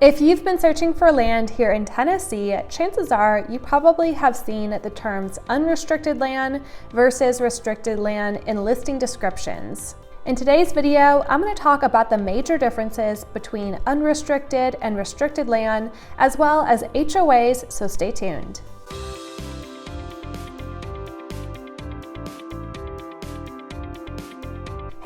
If you've been searching for land here in Tennessee, chances are you probably have seen the terms unrestricted land versus restricted land in listing descriptions. In today's video, I'm going to talk about the major differences between unrestricted and restricted land, as well as HOAs, so stay tuned.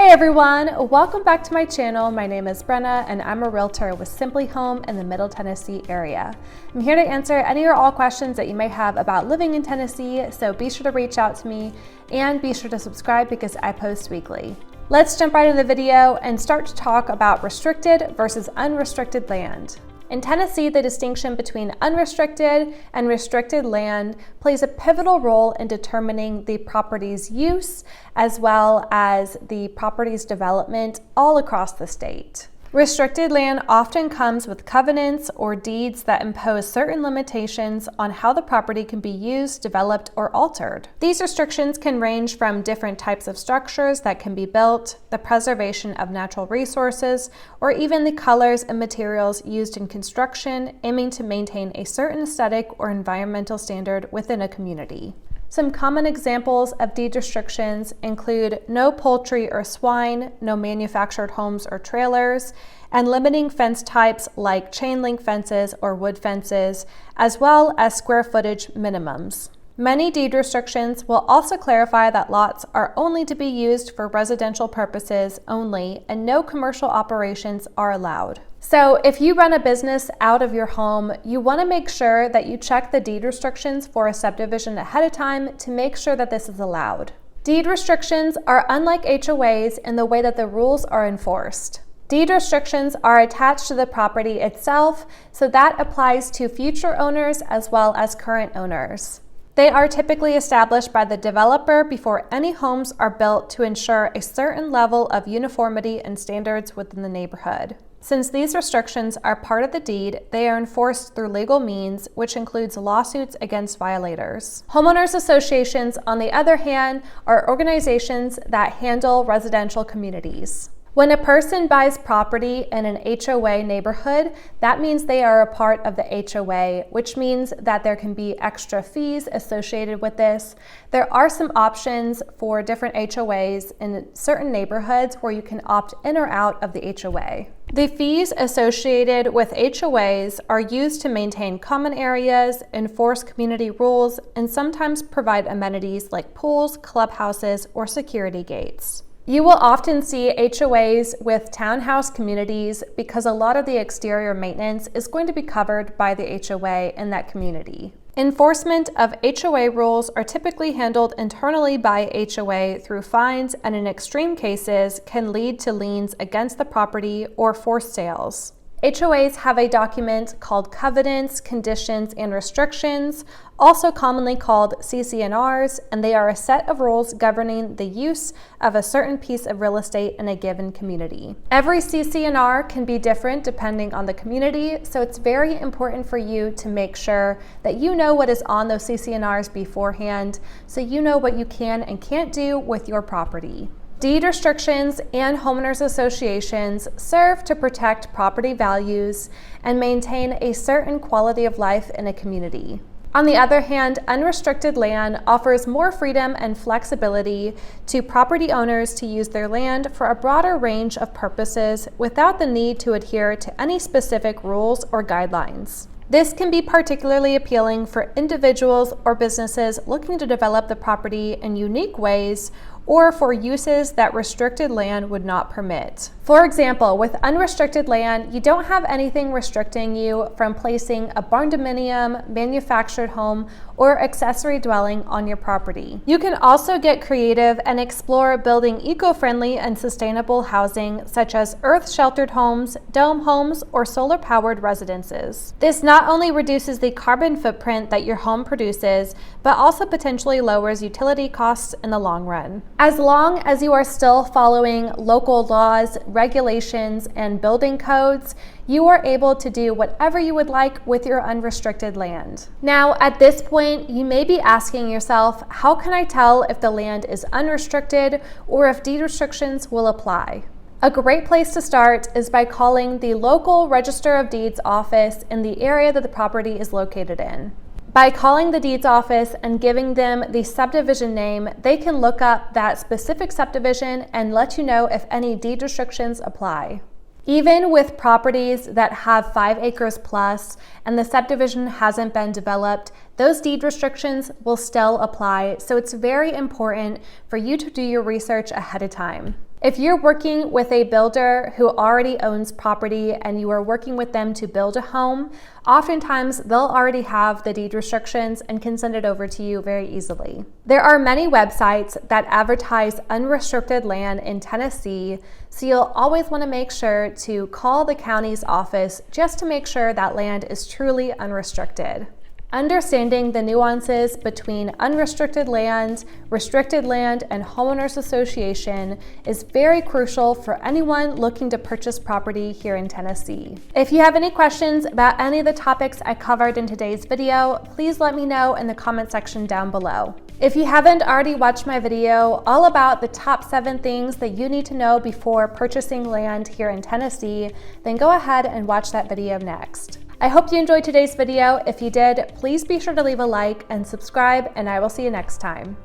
Hey everyone, welcome back to my channel. My name is Brenna and I'm a realtor with simpliHŌM in the Middle Tennessee area. I'm here to answer any or all questions that you may have about living in Tennessee, so be sure to reach out to me and be sure to subscribe because I post weekly. Let's jump right into the video and start to talk about restricted versus unrestricted land. In Tennessee, the distinction between unrestricted and restricted land plays a pivotal role in determining the property's use as well as the property's development all across the state. Restricted land often comes with covenants or deeds that impose certain limitations on how the property can be used, developed, or altered. These restrictions can range from different types of structures that can be built, the preservation of natural resources, or even the colors and materials used in construction, aiming to maintain a certain aesthetic or environmental standard within a community. Some common examples of deed restrictions include no poultry or swine, no manufactured homes or trailers, and limiting fence types like chain link fences or wood fences, as well as square footage minimums. Many deed restrictions will also clarify that lots are only to be used for residential purposes only, and no commercial operations are allowed. So if you run a business out of your home, you want to make sure that you check the deed restrictions for a subdivision ahead of time to make sure that this is allowed. Deed restrictions are unlike HOAs in the way that the rules are enforced. Deed restrictions are attached to the property itself, so that applies to future owners as well as current owners. They are typically established by the developer before any homes are built to ensure a certain level of uniformity and standards within the neighborhood. Since these restrictions are part of the deed, they are enforced through legal means, which includes lawsuits against violators. Homeowners associations, on the other hand, are organizations that handle residential communities. When a person buys property in an HOA neighborhood, that means they are a part of the HOA, which means that there can be extra fees associated with this. There are some options for different HOAs in certain neighborhoods where you can opt in or out of the HOA. The fees associated with HOAs are used to maintain common areas, enforce community rules, and sometimes provide amenities like pools, clubhouses, or security gates. You will often see HOAs with townhouse communities because a lot of the exterior maintenance is going to be covered by the HOA in that community. Enforcement of HOA rules are typically handled internally by HOA through fines, and in extreme cases can lead to liens against the property or forced sales. HOAs have a document called Covenants, Conditions, and Restrictions, also commonly called CC&Rs, and they are a set of rules governing the use of a certain piece of real estate in a given community. Every CC&R can be different depending on the community, so it's very important for you to make sure that you know what is on those CC&Rs beforehand, so you know what you can and can't do with your property. Deed restrictions and homeowners associations serve to protect property values and maintain a certain quality of life in a community. On the other hand, unrestricted land offers more freedom and flexibility to property owners to use their land for a broader range of purposes without the need to adhere to any specific rules or guidelines. This can be particularly appealing for individuals or businesses looking to develop the property in unique ways or for uses that restricted land would not permit. For example, with unrestricted land, you don't have anything restricting you from placing a barn dominium, manufactured home, or accessory dwelling on your property. You can also get creative and explore building eco-friendly and sustainable housing, such as earth-sheltered homes, dome homes, or solar-powered residences. This not only reduces the carbon footprint that your home produces, but also potentially lowers utility costs in the long run. As long as you are still following local laws, regulations, and building codes, you are able to do whatever you would like with your unrestricted land. Now, at this point, you may be asking yourself, how can I tell if the land is unrestricted or if deed restrictions will apply? A great place to start is by calling the local Register of Deeds office in the area that the property is located in. By calling the deeds office and giving them the subdivision name, they can look up that specific subdivision and let you know if any deed restrictions apply. Even with properties that have 5 acres plus and the subdivision hasn't been developed, those deed restrictions will still apply, so it's very important for you to do your research ahead of time. If you're working with a builder who already owns property and you are working with them to build a home, oftentimes they'll already have the deed restrictions and can send it over to you very easily. There are many websites that advertise unrestricted land in Tennessee, so you'll always want to make sure to call the county's office just to make sure that land is truly unrestricted. Understanding the nuances between unrestricted land, restricted land, and homeowners association is very crucial for anyone looking to purchase property here in Tennessee. If you have any questions about any of the topics I covered in today's video, please let me know in the comment section down below. If you haven't already watched my video all about the top 7 things that you need to know before purchasing land here in Tennessee, then go ahead and watch that video next. I hope you enjoyed today's video. If you did, please be sure to leave a like and subscribe, and I will see you next time.